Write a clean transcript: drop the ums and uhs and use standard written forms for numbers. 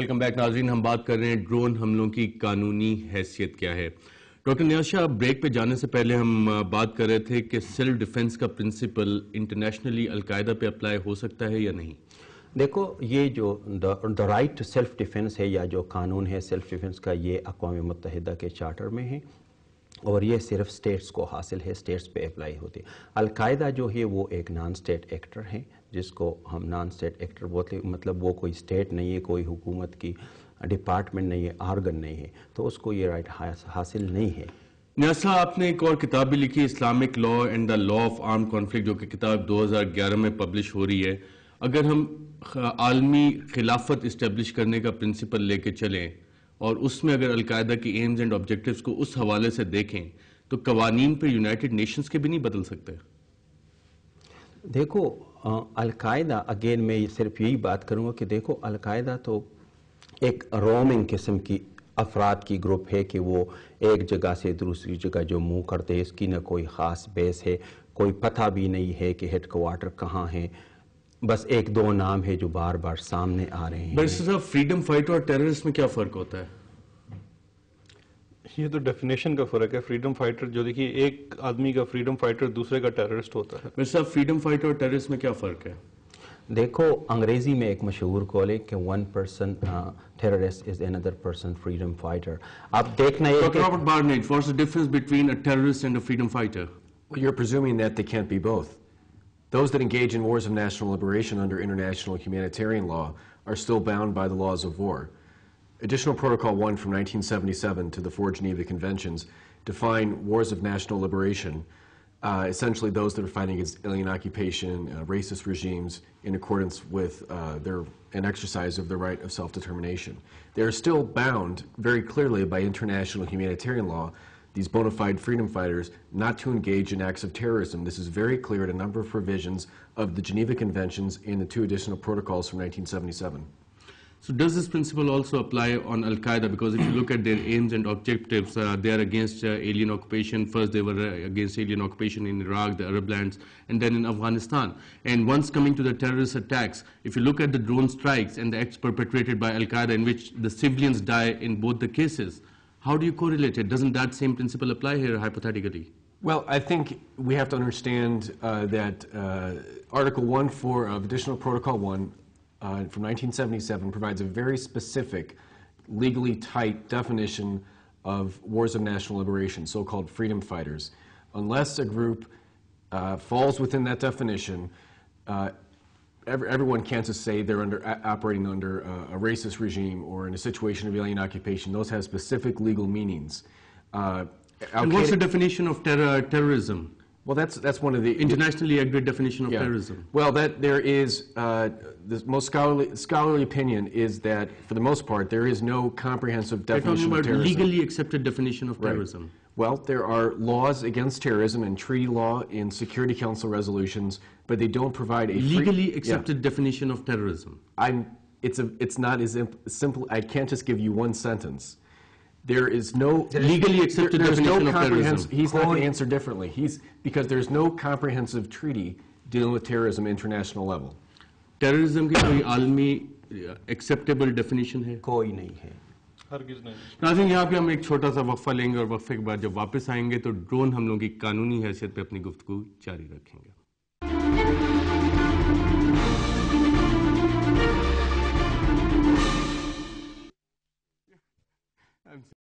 Welcome back ناظرین. ہم بات کر رہے ہیں ڈرون حملوں کی قانونی حیثیت کیا ہے. ڈاکٹر نیاز شاہ, بریک پہ جانے سے پہلے ہم بات کر رہے تھے کہ سیلف ڈیفنس کا پرنسپل انٹرنیشنلی القاعدہ پہ اپلائی ہو سکتا ہے یا نہیں؟ دیکھو, یہ جو the right to self defence ہے یا جو قانون ہے سیلف ڈیفنس کا, یہ اقوام متحدہ کے چارٹر میں ہے اور یہ صرف سٹیٹس کو حاصل ہے, سٹیٹس پہ اپلائی ہوتی ہے. القاعدہ جو ہے وہ ایک نان سٹیٹ ایکٹر ہے, جس کو ہم نان سٹیٹ ایکٹر بولتے ہیں. مطلب وہ کوئی سٹیٹ نہیں ہے, کوئی حکومت کی ڈپارٹمنٹ نہیں ہے, آرگن نہیں ہے, تو اس کو یہ رائٹ حاصل نہیں ہے. نیاز صاحب, آپ نے ایک اور کتاب بھی لکھی, Islamic law and the law of arm conflict, جو کہ کتاب 2011 میں پبلش ہو رہی ہے. اگر ہم عالمی خلافت اسٹیبلش کرنے کا پرنسپل لے کے چلیں اور اس میں اگر القاعدہ کی ایمز اینڈ آبجیکٹیوز کو اس حوالے سے دیکھیں تو قوانین پہ یونائٹڈ نیشنز کے بھی نہیں بدل سکتے؟ دیکھو, القاعدہ, اگین میں صرف یہی بات کروں گا کہ دیکھو, القاعدہ تو ایک رومنگ قسم کی افراد کی گروپ ہے کہ وہ ایک جگہ سے دوسری جگہ جو موو کرتے ہیں, اس کی نہ کوئی خاص بیس ہے, کوئی پتہ بھی نہیں ہے کہ ہیڈ کوارٹر کہاں ہے, بس ایک دو نام ہے جو بار بار سامنے آ رہے ہیں. بس صاحب, فریڈم فائٹر اور ٹیررسٹ میں کیا فرق ہوتا ہے؟ یہ تو ڈیفینیشن کا فرق ہے. فریڈم فائٹر جو دیکھیے, ایک آدمی کا فریڈم فائٹر دوسرے کا ٹیررسٹ ہوتا ہے. بس صاحب, فریڈم فائٹر اور ٹیررسٹ میں کیا فرق ہے؟ دیکھو, انگریزی میں ایک مشہور قول ہے کہ one person terrorist is another person freedom fighter. اب دیکھنا یہ Dr. Robert Barnett, what's the difference between a terrorist and a freedom fighter? Well, you're presuming that they can't be both. Those that engage in wars of national liberation under international humanitarian law are still bound by the laws of war. Additional Protocol 1 from 1977 to the four Geneva Conventions define wars of national liberation, essentially those that are fighting against alien occupation, racist regimes, in accordance with an exercise of their right of self-determination. They are still bound very clearly by international humanitarian law, these bona fide freedom fighters, not to engage in acts of terrorism. This is very clear in a number of provisions of the Geneva Conventions and the two additional protocols from 1977. So does this principle also apply on Al-Qaeda? Because if you look at their aims and objectives, they are against alien occupation. First they were against alien occupation in Iraq, the Arab lands, and then in Afghanistan. And once coming to the terrorist attacks, if you look at the drone strikes and the acts perpetrated by Al-Qaeda in which the civilians die in both the cases, how do you correlate it? Doesn't that same principle apply here hypothetically? Well, I think we have to understand that Article 1.4 of Additional Protocol 1 from 1977 provides a very specific, legally tight definition of wars of national liberation, so-called freedom fighters. Unless a group falls within that definition, everyone can't just say they're operating under a racist regime or in a situation of alien occupation. Those have specific legal meanings. And what's the definition of terrorism? Well, that's one of the internationally agreed definition of terrorism. Well, that there is the most scholarly opinion is that for the most part there is no comprehensive definition of terrorism. Legally accepted definition of terrorism. Right. Well, there are laws against terrorism and treaty law in Security Council resolutions, but they don't provide a legally accepted definition of terrorism. It's not as simple. I can't just give you one sentence. There is no legally accepted definition of terrorism. He's not going to answer differently. Because there's no comprehensive treaty dealing with terrorism at international level. Terrorism کی کوئی عالمی acceptable definition ہے؟ کوئی نہیں ہے. ہرگز نہیں. ناظرین, یہاں پہ ہم ایک چھوٹا سا وقفہ لیں گے اور وقفے کے بعد جب واپس آئیں گے تو ڈرون حملوں کی قانونی حیثیت پہ اپنی گفتگو جاری رکھیں گے.